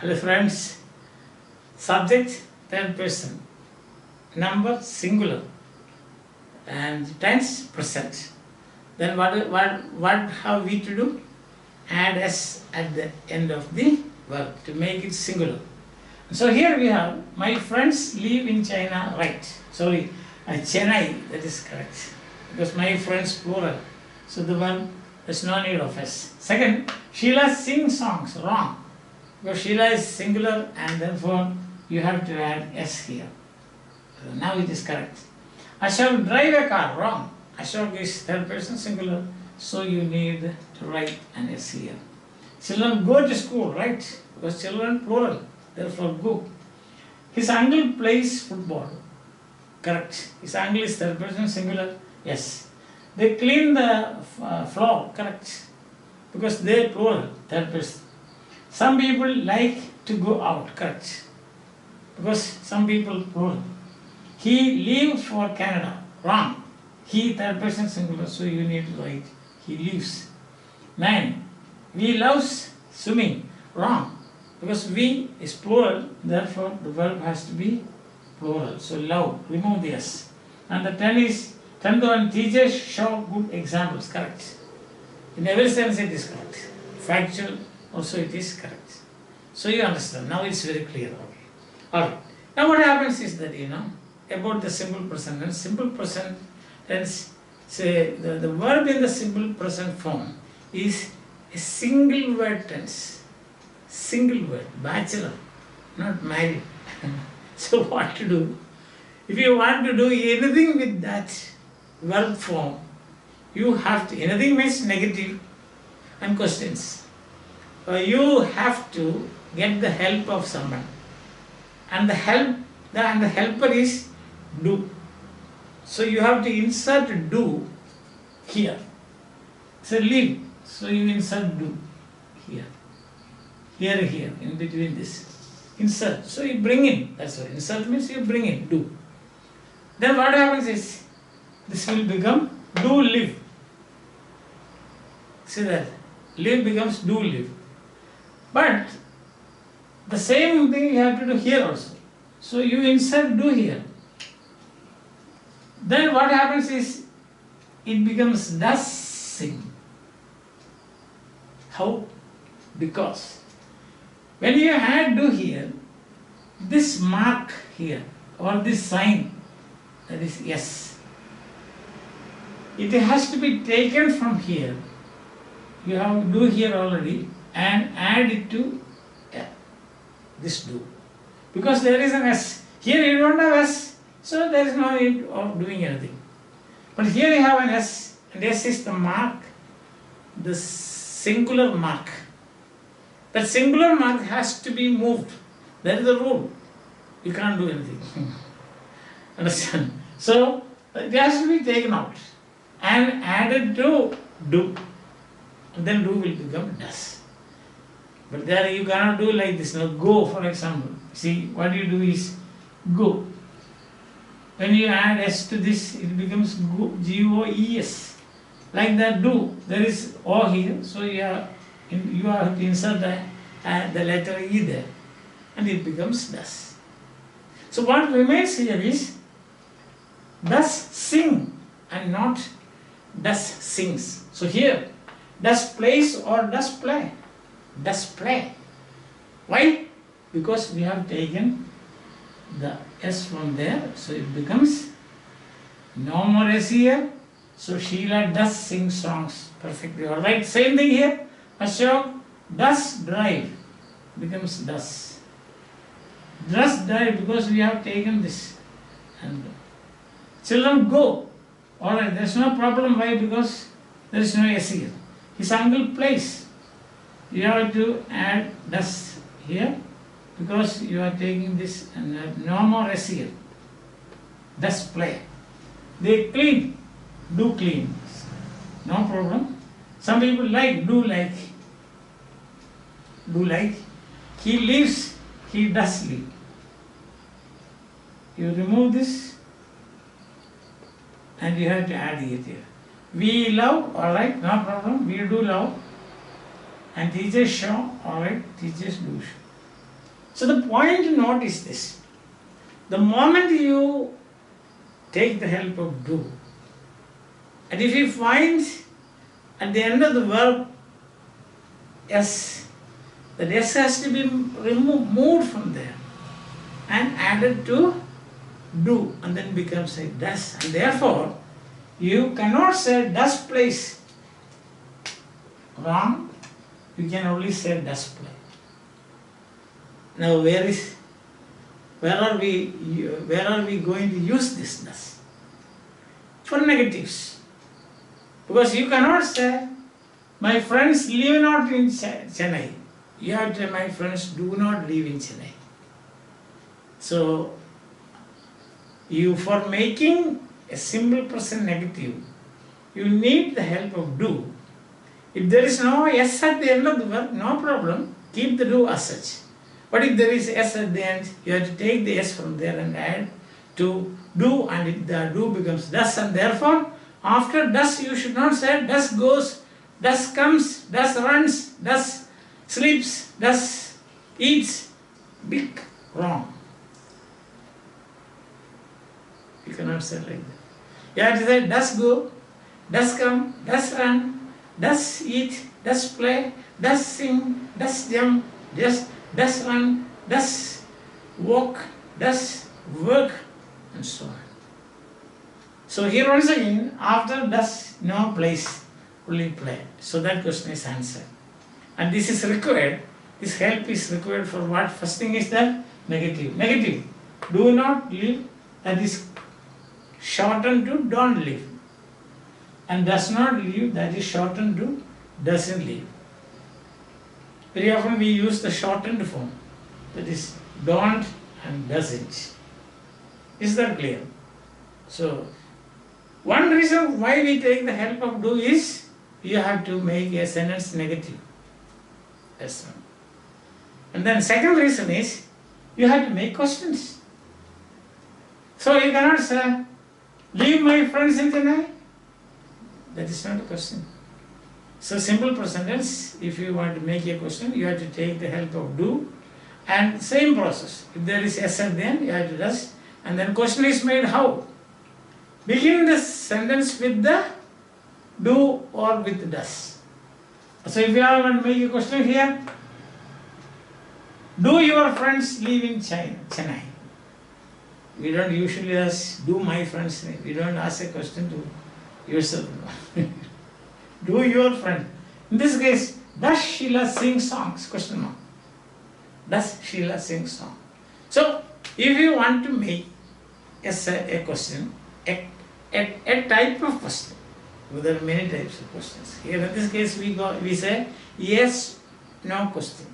Hello friends, subject third person, number singular and tense present. Then what have we to do? Add s at the end of the verb to make it singular. So here we have, my friends live in China, right? Sorry, Chennai, that is correct. Because my friends plural. So the verb, there's no need of s. Second, Sheila sings songs, wrong. Because Sheila is singular and therefore you have to add s here. Now it is correct. Ashok drive a car, wrong. Ashok is third person singular, so you need to write an s here. Children go to school, right? Because children plural, therefore go. His uncle plays football, correct. His uncle is third person singular, yes. They clean the floor, correct. Because they plural, third person. Some people like to go out, correct. Because some people plural. He leaves for Canada, wrong. He third person singular, so you need to write he leaves. 9. We love swimming, wrong. Because we is plural, therefore the verb has to be plural. So love, remove the s. And the 10 is, 10th one, teachers show good examples, correct. In every sense it is correct. Factual also it is correct. So you understand, now it's very clear. Okay. Alright. Now what happens is that, about the simple present tense. Simple present tense, say the verb in the simple present form is a single word tense. Single word, bachelor, not married. So what to do? If you want to do anything with that verb form, you have to, anything means negative and questions. You have to get the help of someone. And the helper is do. So you have to insert do here. So live. So you insert do here. Here, in between this. Insert. So you bring in. That's why. Insert means you bring in, do. Then what happens is, this will become do live. See that? Live becomes do live. But the same thing you have to do here also. So you insert do here. Then what happens is, it becomes does sing. How? Because when you add do here, this mark here or this sign, that is yes, it has to be taken from here. You have do here already and add it to this do. Because there is an s. Here you don't have s, so there is no need of doing anything. But here you have an s, and s is the mark, the singular mark. That singular mark has to be moved. That is the rule. You can't do anything. Understand? So it has to be taken out and added to do. And then do will become does. But there you cannot do like this. Now go, for example. See, what you do is go. When you add s to this, it becomes go, G-O-E-S. Like that do. There is O here, so you have to insert the letter E there. And it becomes does. So what remains here is does sing and not does sings. So here, does plays or does play? Does play. Why? Because we have taken the s from there, so it becomes no more s here. So Sheila does sing songs perfectly. Alright, same thing here. Ashok does drive, becomes does. Does drive because we have taken this. And children go. Alright, there's no problem. Why? Because there is no s here. His uncle plays. You have to add does here because you are taking this and no more s here. Does play. They clean. Do clean. No problem. Some people like, do like. Do like. He lives, he does live. You remove this and you have to add it here. We love, alright, no problem. We do love. And teachers show, alright, teachers do show. So the point to note is this. The moment you take the help of do, and if you find at the end of the verb S, that S has to be moved from there and added to do, and then becomes a does. And therefore, you cannot say does plays. Wrong. You can only say does play. Now where are we going to use this does? For negatives. Because you cannot say my friends live not in Chennai. You have to say my friends do not live in Chennai. So for making a simple present negative, you need the help of do. If there is no S at the end of the verb, no problem, keep the do as such. But if there is S at the end, you have to take the S from there and add to do, and the do becomes does, and therefore after does you should not say does goes, does comes, does runs, does sleeps, does eats. Big wrong. You cannot say like that. You have to say does go, does come, does run, does eat, does play, does sing, does jump, does run, does walk, does work, and so on. So here once again, after does, no place, only play. So that question is answered. And this is required, this help is required for what? First thing is the negative. Negative, do not live, that is shortened to don't live. And does not live, that is shortened to doesn't live. Very often we use the shortened form, that is don't and doesn't. Is that clear? So, one reason why we take the help of do is you have to make a sentence negative. That's one. And then second reason is you have to make questions. So you cannot say, leave my friends in Chennai. That is not a question. So simple present tense, if you want to make a question, you have to take the help of do, and same process. If there is S at the end, you have to does, and then question is made how? Begin the sentence with the do or with the does. So if you are going to make a question here, do your friends live in Chennai? We don't usually ask, do my friends live? We don't ask a question to yourself. Do your friend. In this case, does Sheila sing songs? Question mark. Does Sheila sing songs? So, if you want to make a question, a type of question, there are many types of questions. Here in this case, we say yes, no question.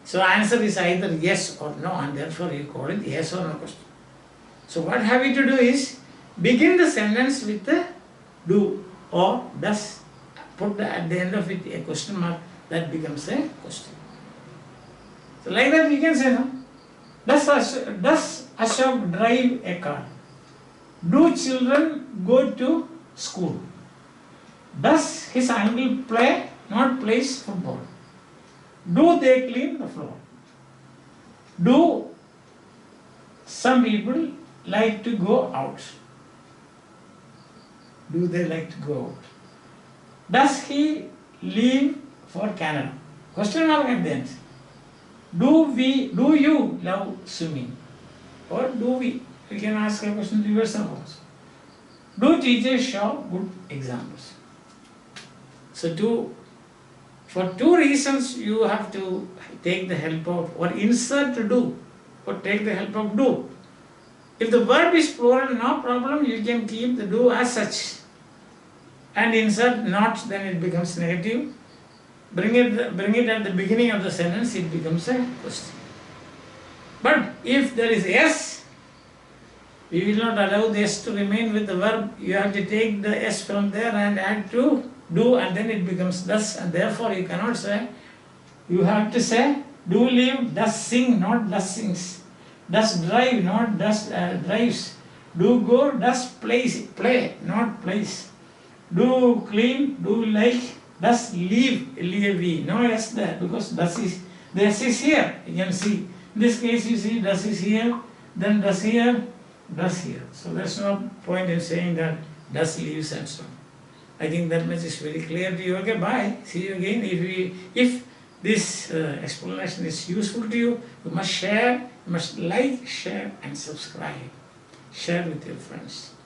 So answer is either yes or no, and therefore you call it yes or no question. So what have we to do is begin the sentence with the do or does. Put at the end of it a question mark, that becomes a question. So like that we can say, no? Does Ashok drive a car? Do children go to school? Does his uncle play, not plays football? Do they clean the floor? Do some people like to go out? Do they like to go out? Does he leave for Canada? Question mark at the end. Do you love swimming? Or do we? You can ask a question to yourself also. Do teachers show good examples? So for two reasons you have to take the help of, or insert to do, or take the help of do. If the verb is plural, no problem, you can keep the do as such. And insert not, then it becomes negative. Bring it at the beginning of the sentence, it becomes a question. But if there is S, we will not allow the S to remain with the verb. You have to take the S from there and add to do, and then it becomes does, and therefore you cannot say. You have to say, do live, does sing, not does sings. Does drive, not does drives. Do go, does play, not plays. Do clean, do like, does leave, L-E-A-V. No S there, because does This is here, you can see. In this case you see does is here, then does here, does here. So there's no point in saying that does leaves and so on. I think that much is very clear to you. Okay, bye. See you again. If this explanation is useful to you, you must share, you must like, share and subscribe. Share with your friends.